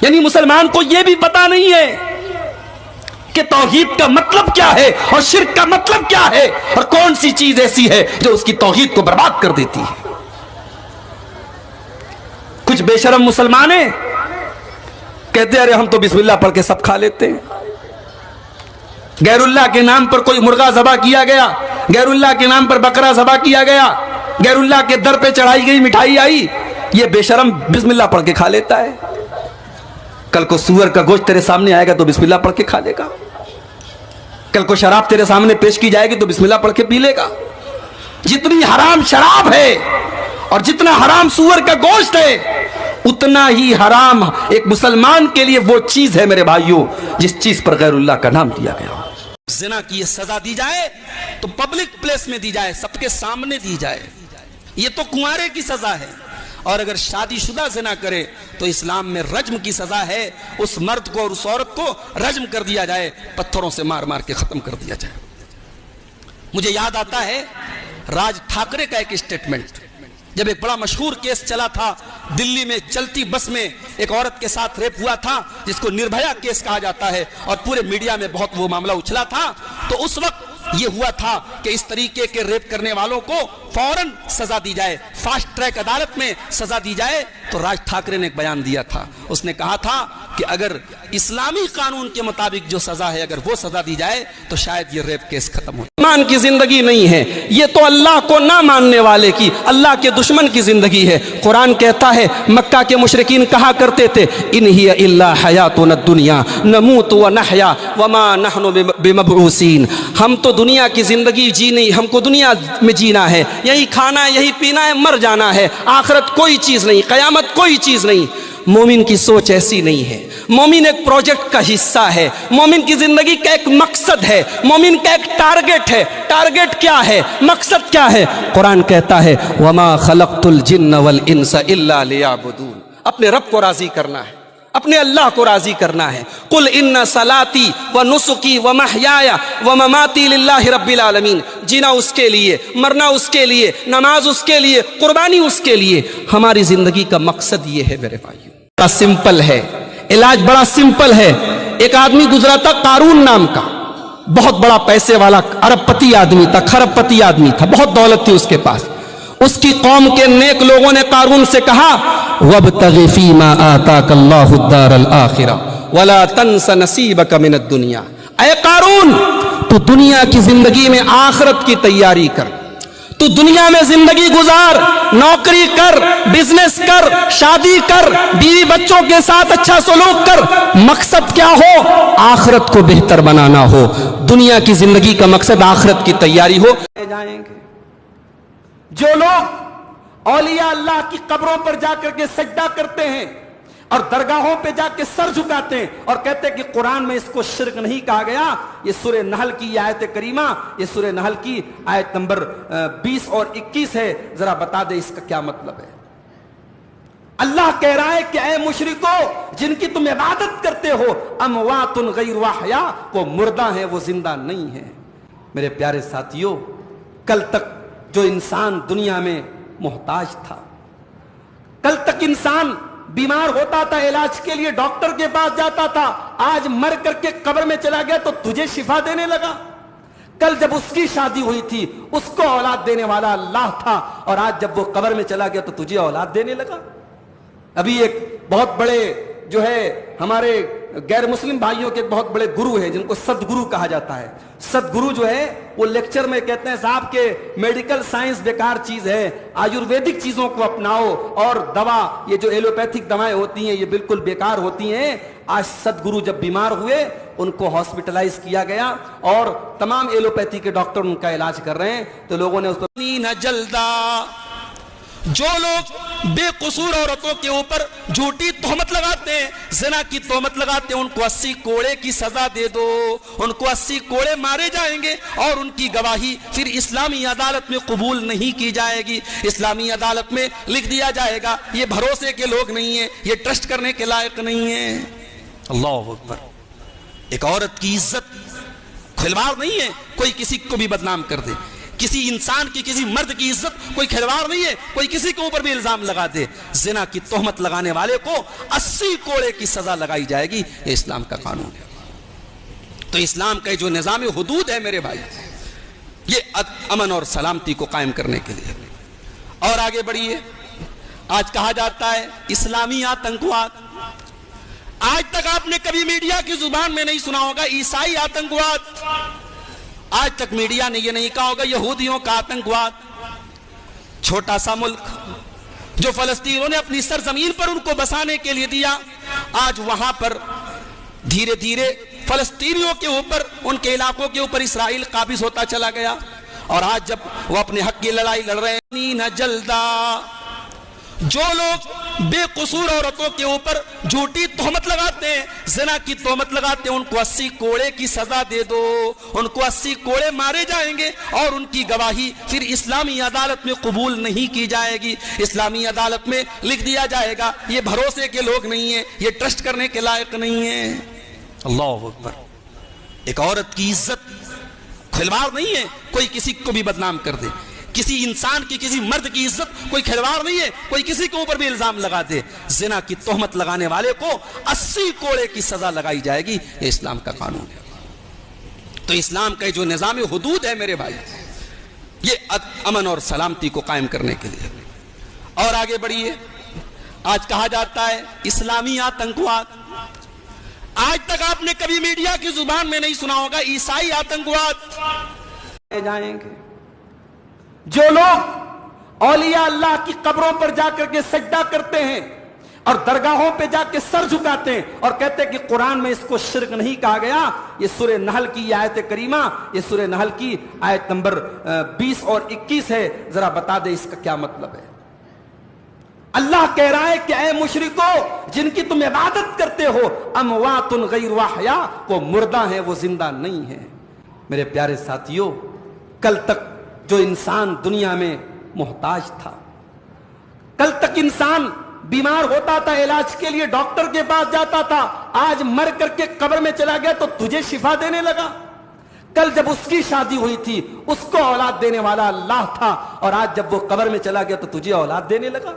یعنی مسلمان کو یہ بھی پتا نہیں ہے کہ توحید کا مطلب کیا ہے اور شرک کا مطلب کیا ہے، اور کون سی چیز ایسی ہے جو اس کی توحید کو برباد کر دیتی ہے۔ کچھ بے شرم مسلمان ہیں، کہتے ہیں ارے ہم تو بسم اللہ پڑھ کے سب کھا لیتے ہیں۔ غیر اللہ کے نام پر کوئی مرغا ذبح کیا گیا، غیر اللہ کے نام پر بکرا ذبح کیا گیا، غیر اللہ کے در پہ چڑھائی گئی مٹھائی آئی، یہ بے شرم بسم اللہ پڑھ کے کھا لیتا ہے۔ کل کو سور کا گوشت تیرے سامنے آئے گا تو بسم اللہ پڑھ کے کھا لے گا، کل کو شراب تیرے سامنے پیش کی جائے گی تو بسم اللہ پڑھ کے پی لے گا۔ جتنی حرام شراب ہے اور جتنا حرام سور کا گوشت ہے، اتنا ہی حرام ایک مسلمان کے لیے وہ چیز ہے میرے بھائیوں جس چیز پر غیر اللہ کا نام دیا گیا۔ زنا کی یہ سزا دی جائے تو پبلک پلیس میں دی جائے، سب کے سامنے دی جائے، یہ تو کنوارے کی سزا ہے۔ اور اگر شادی شدہ زنا کرے تو اسلام میں رجم کی سزا ہے، اس مرد کو اور اس عورت کو رجم کر دیا جائے، پتھروں سے مار مار کے ختم کر دیا جائے۔ مجھے یاد آتا ہے راج ٹھاکرے کا ایک اسٹیٹمنٹ، جب ایک بڑا مشہور کیس چلا تھا دلی میں، چلتی بس میں ایک عورت کے ساتھ ریپ ہوا تھا جس کو نربھیا کیس کہا جاتا ہے، اور پورے میڈیا میں بہت وہ معاملہ اچھلا تھا۔ تو اس وقت یہ ہوا تھا کہ اس طریقے کے ریپ کرنے والوں کو فوراً سزا دی جائے، فاسٹ ٹریک عدالت میں سزا دی جائے۔ تو راج ٹھاکرے نے ایک بیان دیا تھا، اس نے کہا تھا کہ اگر اسلامی قانون کے مطابق جو سزا ہے اگر وہ سزا دی جائے تو شاید یہ ریپ کیس ختم ہو۔ ایمان کی زندگی نہیں ہے یہ، تو اللہ کو نہ ماننے والے کی، اللہ کے دشمن کی زندگی ہے۔ قرآن کہتا ہے مکہ کے مشرکین کہا کرتے تھے ان ہی الا حیاتنا الدنیا نموت ونحیا وما نحن بمبعوثین، ہم تو دنیا کی زندگی جی نہیں، ہم کو دنیا میں جینا ہے، یہی کھانا ہے، یہی پینا ہے، مر جانا ہے، آخرت کوئی چیز نہیں، قیامت کوئی چیز نہیں۔ مومن کی سوچ ایسی نہیں ہے، مومن ایک پروجیکٹ کا حصہ ہے، مومن کی زندگی کا ایک مقصد ہے، مومن کا ایک ٹارگٹ ہے۔ ٹارگٹ کیا ہے؟ مقصد کیا ہے؟ قرآن کہتا ہے وما خلقت الجن والانس الا لیعبدون، اپنے رب کو راضی کرنا ہے، اپنے اللہ کو راضی کرنا ہے۔ قل ان صلاتی ونسکی ومحیایا ومماتی للہ رب العالمین، جینا اس کے لیے، مرنا اس کے لیے، نماز اس کے لیے، قربانی اس کے لیے۔ ہماری زندگی کا مقصد یہ ہے میرے بھائیو، بڑا سمپل ہے، علاج بڑا سمپل ہے۔ ایک آدمی گزرا تھا قارون نام کا، بہت بڑا پیسے والا ارب پتی آدمی تھا، خرب پتی آدمی تھا، بہت دولت تھی اس کے پاس۔ اس کی قوم کے نیک لوگوں نے قارون سے کہا وَابْتَغِ فِي مَا آتَاكَ اللَّهُ الدَّارَ الْآخِرَةَ وَلَا تَنْسَ نَصِيبَكَ مِنَ الدُّنْيَا، اے قارون تو دنیا کی زندگی میں آخرت کی تیاری کر، تو دنیا میں زندگی گزار، نوکری کر، بزنس کر، شادی کر، بیوی بچوں کے ساتھ اچھا سلوک کر، مقصد کیا ہو؟ آخرت کو بہتر بنانا ہو، دنیا کی زندگی کا مقصد آخرت کی تیاری ہو۔ جائیں گے جو لوگ اولیاء اللہ کی قبروں پر جا کر کے سجدہ کرتے ہیں اور درگاہوں پہ جا کے سر جھکاتے ہیں اور کہتے ہیں کہ قرآن میں اس کو شرک نہیں کہا گیا، یہ سورہ نحل کی آیت کریمہ، یہ سورہ نحل کی آیت نمبر 20 اور 21 ہے، ذرا بتا دے اس کا کیا مطلب ہے۔ اللہ کہہ رہا ہے کہ اے مشرکو جن کی تم عبادت کرتے ہو اموات غیر احیا، وہ مردہ ہیں، وہ زندہ نہیں ہیں۔ میرے پیارے ساتھیو، کل تک جو انسان دنیا میں محتاج تھا، کل تک انسان بیمار ہوتا تھا علاج کے لیے ڈاکٹر کے پاس جاتا تھا، آج مر کر کے قبر میں چلا گیا تو تجھے شفا دینے لگا۔ کل جب اس کی شادی ہوئی تھی اس کو اولاد دینے والا اللہ تھا، اور آج جب وہ قبر میں چلا گیا تو تجھے اولاد دینے لگا۔ ابھی ایک بہت بڑے جو ہے ہمارے غیر مسلم بھائیوں کے بہت بڑے گرو ہیں جن کو سدگرو کہا جاتا ہے۔ سدگرو جو ہے وہ لیکچر میں کہتے ہیں صاحب کہ میڈیکل سائنس بیکار چیز ہے، آیورویدک چیزوں کو اپناؤ، اور دوا یہ جو ایلوپیتھک دوائیں ہوتی ہیں یہ بالکل بیکار ہوتی ہیں۔ آج سدگرو جب بیمار ہوئے ان کو ہاسپٹلائز کیا گیا اور تمام ایلوپیتھی کے ڈاکٹر ان کا علاج کر رہے ہیں، تو لوگوں نے اس پر جلدا، جو لوگ بے قصور عورتوں کے اوپر جھوٹی تہمت لگاتے ہیں، زنا کی تہمت لگاتے ہیں، ان کو 80 کوڑے کی سزا دے دو، ان کو 80 کوڑے مارے جائیں گے، اور ان کی گواہی پھر اسلامی عدالت میں قبول نہیں کی جائے گی۔ اسلامی عدالت میں لکھ دیا جائے گا یہ بھروسے کے لوگ نہیں ہیں، یہ ٹرسٹ کرنے کے لائق نہیں ہیں۔ اللہ اکبر۔ ایک عورت کی عزت کھلواڑ نہیں ہے کوئی کسی کو بھی بدنام کر دے، کسی انسان کی کسی مرد کی عزت کوئی کھلواڑ نہیں ہے. کوئی کسی کے اوپر بھی الزام لگا دے, زنا کی تہمت لگانے والے کو 80 کوڑے کی سزا لگائی جائے گی. یہ اسلام کا قانون ہے. تو اسلام کا جو نظام حدود ہے میرے بھائی, یہ امن اور سلامتی کو قائم کرنے کے لیے. اور آگے بڑھیے. آج کہا جاتا ہے اسلامی آتنکواد. آج تک آپ نے کبھی میڈیا کی زبان میں نہیں سنا ہوگا عیسائی آتنکواد. آج تک میڈیا نے یہ نہیں کہا ہوگا یہودیوں کا آتنکواد. چھوٹا سا ملک جو فلسطینیوں نے اپنی سرزمین پر ان کو بسانے کے لیے دیا, آج وہاں پر دھیرے دھیرے فلسطینیوں کے اوپر, ان کے علاقوں کے اوپر اسرائیل قابض ہوتا چلا گیا. اور آج جب وہ اپنے حق کی لڑائی لڑ رہے ہیں, نہ جلدا جو لوگ بے قصور عورتوں کے اوپر جھوٹی تہمت لگاتے ہیں, زنا کی تہمت لگاتے ہیں, ان کو 80 کوڑے کی سزا دے دو. ان کو 80 کوڑے مارے جائیں گے اور ان کی گواہی پھر اسلامی عدالت میں قبول نہیں کی جائے گی. اسلامی عدالت میں لکھ دیا جائے گا یہ بھروسے کے لوگ نہیں ہیں, یہ ٹرسٹ کرنے کے لائق نہیں ہیں. اللہ اکبر. ایک عورت کی عزت کھلواڑ نہیں ہے کوئی کسی کو بھی بدنام کر دے. کسی انسان کی کسی مرد کی عزت کوئی کھلواڑ نہیں ہے. کوئی کسی کے اوپر بھی الزام لگا دے, زنا کی تہمت لگانے والے کو 80 کوڑے کی سزا لگائی جائے گی. یہ اسلام کا قانون ہے. تو اسلام کا جو نظام حدود ہے میرے بھائی, یہ امن اور سلامتی کو قائم کرنے کے لیے. اور آگے بڑھیے. آج کہا جاتا ہے اسلامی آتنکواد. آج تک آپ نے کبھی میڈیا کی زبان میں نہیں سنا ہوگا عیسائی آتنکواد. جائیں گے جو لوگ اولیاء اللہ کی قبروں پر جا کر کے سجدہ کرتے ہیں اور درگاہوں پہ جا کے سر جھکاتے ہیں اور کہتے ہیں کہ قرآن میں اس کو شرک نہیں کہا گیا. یہ سورہ نحل کی آیت کریمہ, یہ سورہ نحل کی آیت نمبر 20 اور 21 ہے. ذرا بتا دے اس کا کیا مطلب ہے. اللہ کہہ رہا ہے کہ اے مشرکو جن کی تم عبادت کرتے ہو, اموات غیر احیاء, وہ مردہ ہیں وہ زندہ نہیں ہیں. میرے پیارے ساتھیو, کل تک جو انسان دنیا میں محتاج تھا, کل تک انسان بیمار ہوتا تھا علاج کے لیے ڈاکٹر کے پاس جاتا تھا, آج مر کر کے قبر میں چلا گیا تو تجھے شفا دینے لگا. کل جب اس کی شادی ہوئی تھی اس کو اولاد دینے والا اللہ تھا, اور آج جب وہ قبر میں چلا گیا تو تجھے اولاد دینے لگا.